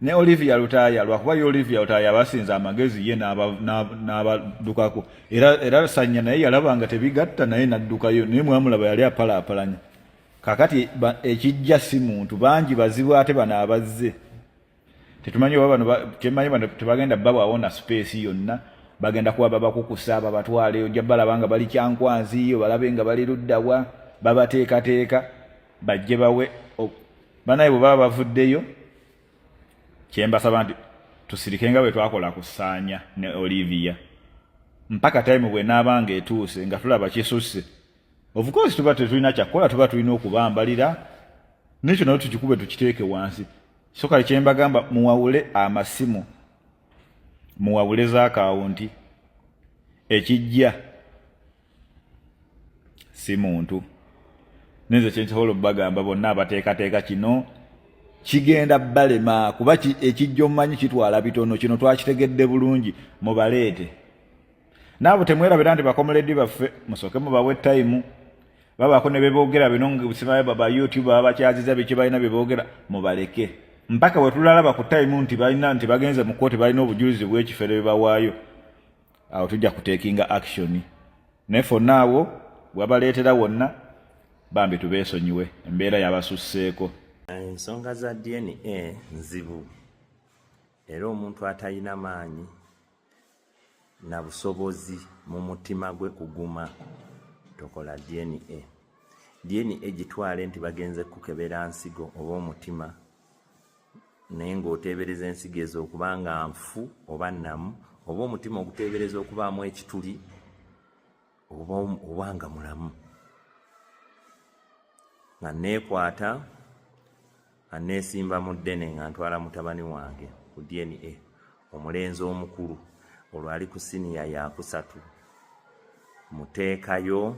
G: ne Olivia Lutaya lwakuba Olivia Lutaya abasinza amagezi ye n'abadukako era Sanya naye yalabanga tebigatta naye naddukayo naye mwamulaba yali apalapalanya. Kakati ekijja si muntu bangi bazibu ate bano abazze tetumanyi oba bano kyemanyi bano tebagenda babawona space yonna bagenda kuba babakukusaba batwale ojja balabanga bali kyankwanzi yo balabe nga bali luddawa babateekateeka bajje bawe banaye bwe baba bavuddeyo kyembasaba nti tusirike nga bwe twakola ku Sanya ne Olivia mpaka time bwe n'abanga etuuse nga tulaba kisusse. Of course tuba tetulina kyakola tuba tulina okubambalira n'ekyo nayo tukikube tukiteeke wansi. So kale kyembagamba muwawule amasimu muwawule za akawunti ekijja si muntu neze kyensobola bagamba bonna abateekateeka kino kigenda balema kuba ekijja omumanyi kitwala bitono kino twakitegedde bulungi mubaleete naabo temwerabira nti bakomuledi baffe musoke mubawe time babaako ne beboogera bino ngisimaye baba YouTube abakyaziza biki balina beboogera mubaleke mpaka we tulalaba ku time nti balina nti bagenze mu kooti balina obujulizi bw'ekifere bawaayo awo tujja kutekinga action ne for now wabaleetera wonna bambi tubeesonyiwe embeera yabasusseeko.
H: Ensonga za DNA nzibu era omuntu atalina maanyi na busobozi mu mutima gwe kuguma tokola DNA gitwale nti bagenze kukebera nsigo oba omutima naye ng'oteebereza ensigo ezo okubanga nfu oba nnamu oba omutima oguteebereza okubaamu ekituli oba nga mulamu nga neekwata aneesimba mu ddene nga ntwala mutabani wange ku DNA omulenzi omukulu olwo ali ku siniya ya 3 muteekayo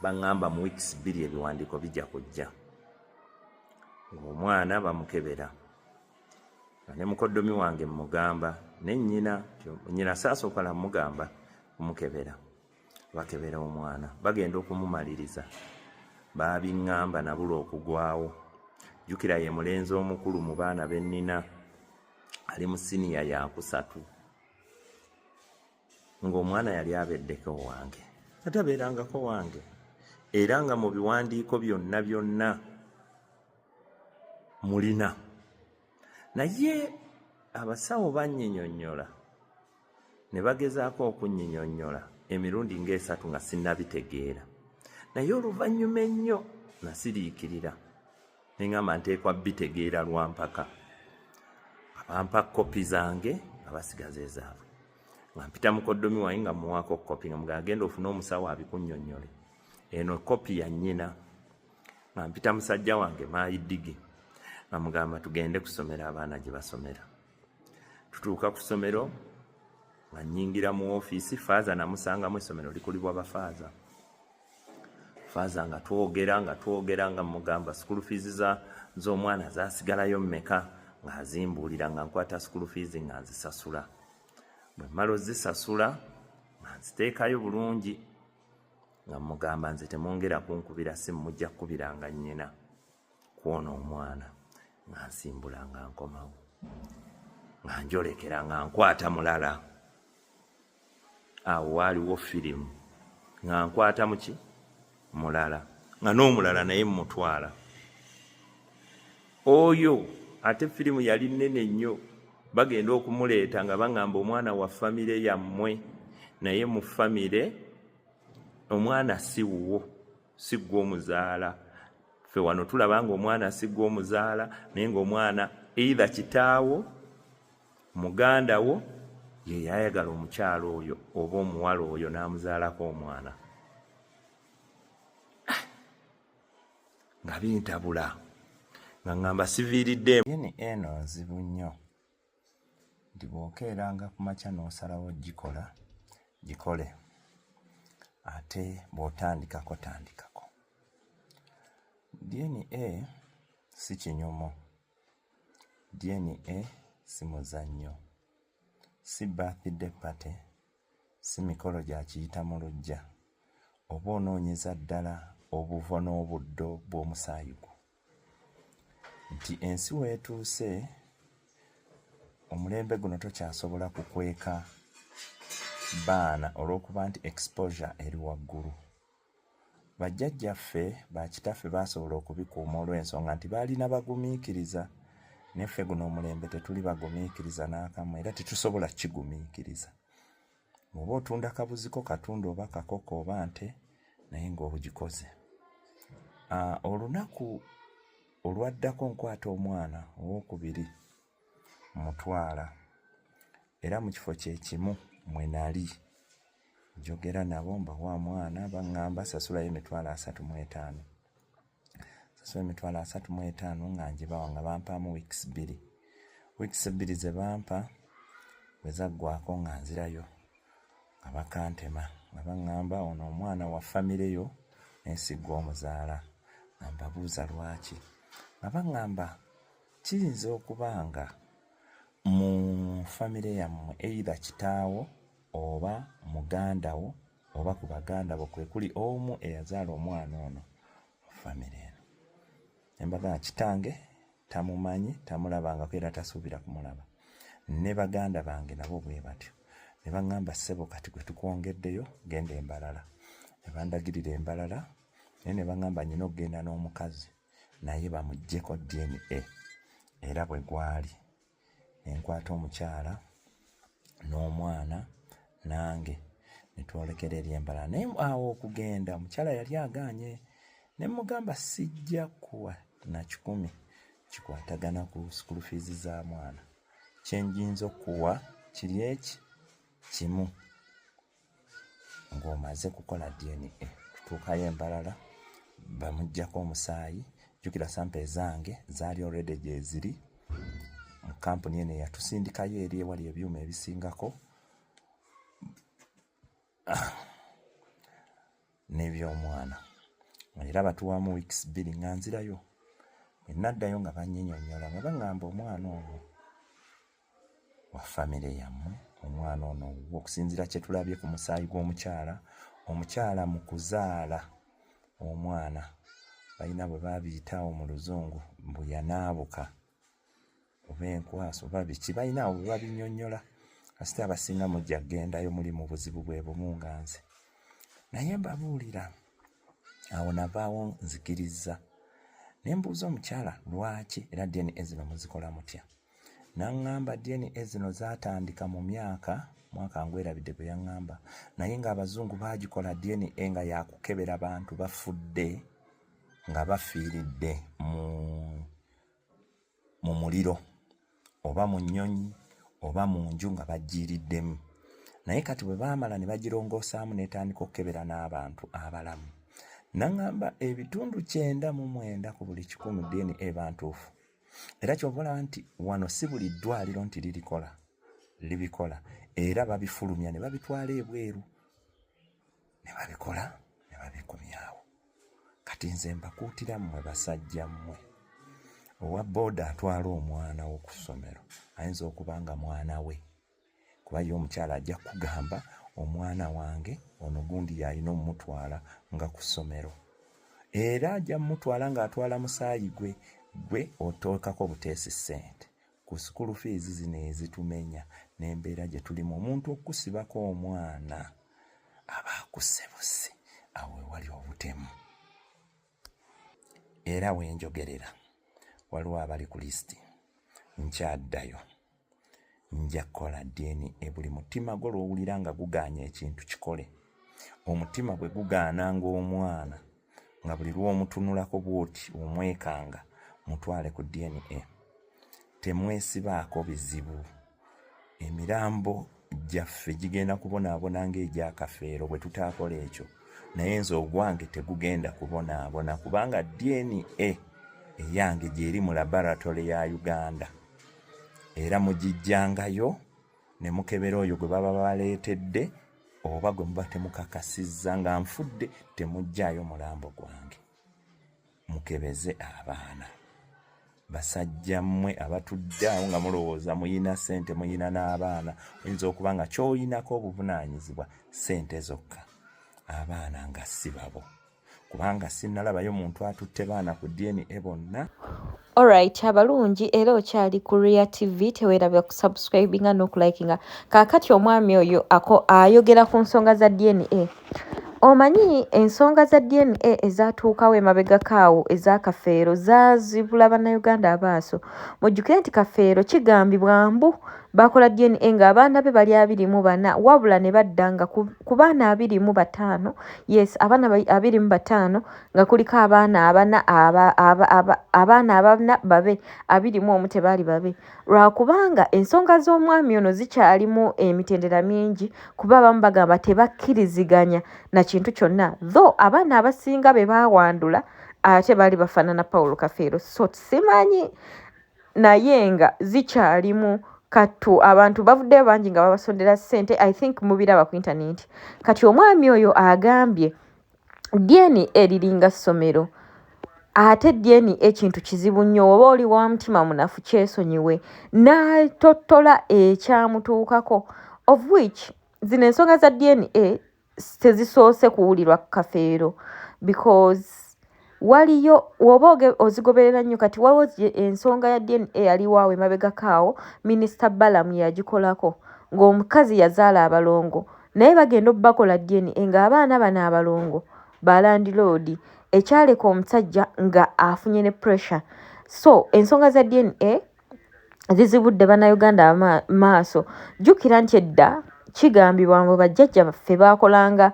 H: baŋŋamba mu weeks 2 ebiwandiiko bijja kujja ng'omwana bamukebera nga ne mukoddomi wange mugamba ne nnyina saasooka mugamba kumukebera bakebera omwana bagenda okumumaliriza baabiŋŋamba nabula okugwawo jjukira ye mulenzi omukulu mu baana bennina ali mu siniya ya 3 ng'omwana yali abeddeko wange atabeerangako wange era nga mu biwandiiko byonna mulina naye abasawo bannyinyonnyola ne bagezaako okunyinyonnyola emirundi ng'esatu nga sinnabitegeera naye oluvannyuma ennyo nasiriikirira ne ŋŋamba nteekwa bitegeera lwampaka abampa kopi zange abasigaza ezaabwe nga mpita mukoddomi wange nga muwaako kopi nga mugamba genda ofune omusawo abikunnyonnyole eno kopi ya nnyina nga mpita musajja wange maayiddigi nga mugamba tugende kusomera abaana gye basomera tutuuka ku ssomero nga nnyingira mu ofiisi faaza namusangamu essomero likulibwa bafaaza faaza nga twogera nga mugamba school fees z'omwana zasigalayo mmeka ng'azimbuulira nga nkwata school fees nga nzisasula. Bwe mmala ozisasula nga nziteekayo bulungi nga mugamba nze temwongera kunkubira simu, mujja kukubiranga nnyina kwona omwana, nga nsimbula nga nkomawo nga njolekera nga nkwata mulala. Awo waaliwo firimu nga nkwata muki mulala nga n'omulala naye mutwala oyo. Ate firimu yali nnene nnyo, bagenda okumuleeta nga baŋŋamba omwana wa famire yammwe, naye mu famire omwana si wuwo, si gwe omuzaala. Ffe wano tulaba nga omwana si gwe omuzaala, naye ng'omwana either kitaawo muganda wo ye yayagala omukyala oyo oba omuwala oyo n'amuzaalako omwana. Nga bintabula nga ŋŋamba siviiridde yeni eno nzibu nnyo nti bw'okeeranga ku makya n'osalawo gikole ate bw'otandikako tandikako. DNA si kinyumo, DNA si muzannyo, si birthday party, si mikolo gya kiyita mu luggya, oba onoonyeza ddala obuvo n'obuddo bw'omusaayi gwo. Nti ensi weetuuse omulembe guno tokyasobola kukweka baana olw'okuba nti exposure eri waggulu. Bajjajjaffe bakitaffe baasobola okubikuuma olw'ensonga nti baalina bagumiikiriza, neffe guno omulembe tetuli bagumiikiriza n'akamu, era tetusobola kigumiikiriza. Bw'oba otunda kabuziko katunda oba kakoko oba nte naye ng'obugikoze. Olunaku olwaddako nkwata omwana owokubiri mutwala, era mu kifo kye kimu mwe nali njogera nabo mbawa mwana baŋŋamba sasulayo $35. Sasulayo $35 nga njibawa nga bampaamu weeks 2. Weeks 2 ze bampa bwe zaggwako nga nzirayo nga bakantema nga baŋŋamba ono omwana wa famire yo naye si gwe omuzaala. Nga mbabuuza lwaki, nga baŋŋamba kiyinza okuba nga mu famire yammwe either kitaawo oba muganda wo oba ku baganda bo kwe kuli omu eyazaala omwana ono mu famire eno. Embaga kitange tamumanyi, tamulabangako era tasuubira kumulaba. Ne baganda bange nabo bwe batyo. Ne baŋŋamba ssebo kati gwe tukwongeddeyo genda Embalala. Ne bandagirira Embalala, naye ne baŋŋamba nnina okugenda n'omukazi naye bamuggyeko DNA. Era bwe gwali ne nkwata omukyala n'omwana nange ne twolekera eri Embalala. Naye awo okugenda omukyala yali agaanye, ne mugamba sijja kuwa na 10 kikwatagana ku school fees za mwana. Kyenjinza okuwa kiri eki kimu, ng'omaze kukola DNA. Tutuukayo Embalala bamuggyako omusaayi, jjukira sample zange zaali already gye ziri mu kampuni eno eyatusindikayo eri ewali ebyuma ebisingako n'ebyomwana. Era batuwamu weeks 2 nga nzirayo. Bwe naddayo nga bannyinyonnyola nga baŋŋamba omwana ono wa famire yammwe, omwana ono okusinziira kye tulabye ku musaayi gw'omukyala, omukyala mu kuzaala omwana balina bwe babiyitawo mu luzungu mbu yanaabuka oba enkwaso oba biki, balina awo bwe babinnyonnyola. Kasita abasinga mujja kugendayo muli mu buzibu bwe bumu nga nze. Naye mbabuulira awo navaawo nzikiriza. Ne mbuuza omukyala lwaki era DNA zino muzikola mutya. N'aŋŋamba DNA zino zaatandika mu mwaka ngwerabidde bwe yaŋŋamba, naye ng'Abazungu baagikola DNA nga yakukebera bantu bafudde nga bafiiridde mu muliro oba mu nnyonyi oba mu nju nga bagiiriddemu. Naye kati bwe baamala ne bagirongosaamu n'etandika okukebera n'abantu abalamu. N'aŋŋamba ebitundu 99 ku buli 100 DNA bantuufu. Era ky'ova olaba nti wano si buli ddwaliro nti libikola, era babifulumya ne babitwala ebweru ne babikola ne babikomyawo. kati nze mbakuutira mmwe basajja mmwe owa booda atwala omwana wo ku ssomero ayinza okuba nga mwana we kuba ye omukyala ajja kugamba omwana wange ono gundi yalina omutwala nga ku ssomero era ajja mutwala ng'atwala musaayi gwe otookako buteesi ssente ku school fees zino ezitumenya n'embeera gye tulimu omuntu okusibako omwana aba akusse busi awo wali obutemu era wenjogerera waliwo abali ku lisiti nkyaddayo nja kukola DNA buli mutima gwo lwowulira nga gugaanya ekintu kikole omutima bwe gugaananga omwana nga buli lw'omutunulako bw'oti omwekanga mutwale ku DNA temwesibaako bizibu emirambo gyaffe gigenda kubonaabona ng'egyakafeero bwe tutaakola ekyo naye nze ogwange tegugenda kubonaabona kubanga DNA eyange gyeri mu laboratory ya Uganda era mugijjangayo ne mukebera oyo gwe baba baleetedde oba gwe muba temukakasizza nga nfudde temugjayo mulambo gwange mukebeze abaana basajja mmwe abatudde awo nga mulowooza muyina ssente muyina n'abaana oyinza okuba nga ky'oyinako obuvunaanyizibwa ssente zokka abaana nga si babo kubanga sinnalabayo muntu atutte baana ku DNA bonna.
D: Alright, abalungi era okyali ku Ria TV teweerabira ku subscribinga n'okulayikinga. Kaakati omwami oyo ayogera ku nsonga za DNA. Omanyi ensonga za DNA ezatuukawo emabega kaawo ez'akafeero zaazibula bannayuganda abaaso. Mujjukire nti kafeero kigambibwa mbu bakola DNA ng'abaana be bali 24 wabula ne baddanga ku baana 25. Yes, abaana 25 nga kuliko abaana abana babe 21 tebaali babe. Lwakubanga ensonga z'omwami ono zikyalimu emitendera mingi kuba abamu bagamba tebakkiriziganya na kintu kyonna. Though abaana abasinga be baawandula ate baali bafaanana Paulo Kafeero. So simanyi naye nga zikyalimu katu abantu bavudde bangi nga babasondera ssente. I think mubiraba ku internet. Kati omwami oyo agambye DNA eriringa ssomero. Ate DNA ekintu kizibu nnyo oba oli wa mutima munafu kyesonyiwe n'atottola ekyamutuukako of which zino ensonga za DNA tezisoose kuwulirwa kafeero because waliyo woba ozigoberera nnyo kati waliwo ensonga ya DNA yaliwaawo emabega kaawo minisita Balamu yagikolako ng'omukazi yazaala abalongo naye bagenda obbakola DNA ng'abaana bano abalongo ba landlord ekyaleka omusajja nga afunye ne pressure. So ensonga za DNA zizibudde bannayuganda maaso. Jjukira nti edda kigambibwa mbu bajjajja baffe baakolanga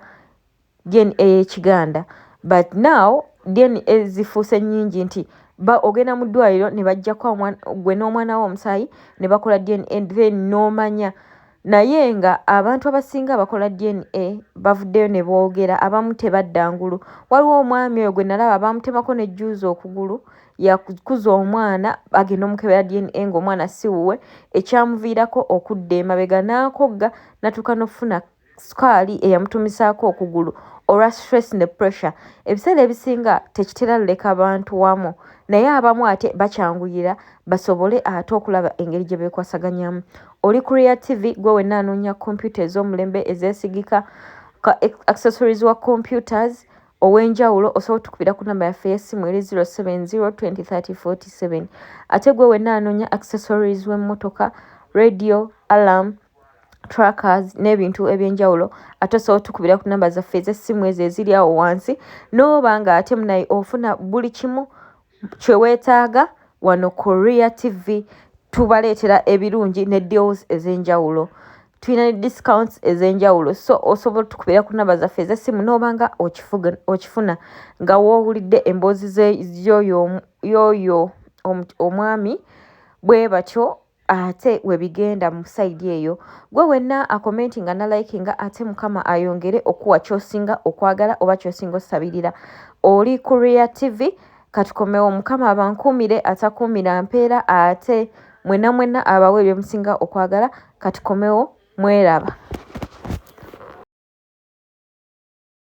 D: DNA ey'Ekiganda but now DNA zifuuse nnyingi nti ogenda mu ddwaliro ne bajjako gwe n'omwana wo omusaayi ne bakola DNA then n'omanya naye nga abantu abasinga bakola DNA bavuddeyo ne boogera abamu tebadda ngulu. Waliwo omwami oyo gwe nalaba bamutemako n'ejjuuzi okugulu yakuza omwana agenda omukebera DNA ng'omwana siwuwe ekyamuviirako okudda emabega n'akogga natuuka n'okufuna sukaali eyamutumisaako okugulu olwa stress ne pressure. Ebiseera ebisinga tekitera leka bantu wamu naye abamu ate bakyanguyira basobole ate okulaba engeri gye beekwasaganyamu. Oli ku Ria TV gwe wenna anoonya kompyuta ez'omulembe ezeesigika ka accessories wa computers ow'enjawulo osobola otukubira ku namba yaffe y'essimu eri 070203047. Ate gwe wenna anoonya accessories w'emmotoka radio alarm trackers n'ebintu eby'enjawulo ate osobola otukubira ku namba zaffe ez'essimu ezo eziri awo wansi n'oba nga ate munaye ofuna buli kimu kye weetaaga wano ku Ria TV. Tubaleetera ebirungi ne deals ez'enjawulo. Tulina ne discounts ez'enjawulo. So osobola otukubira ku namba zaffe ez'essimu n'oba nga okifuna nga woowulidde emboozi y'oyo omwami bwe batyo ate we bigenda mu sayidi eyo. Gwe wenna akomentinga na likinga ate Mukama ayongere okuwa ky'osinga okwagala oba ky'osinga osabirira. Oli ku Ria TV katukomewo. Mukama abankuumire atakuumira mpeera ate mwenna abawe ebyo musinga okwagala. Katukomewo mweraba.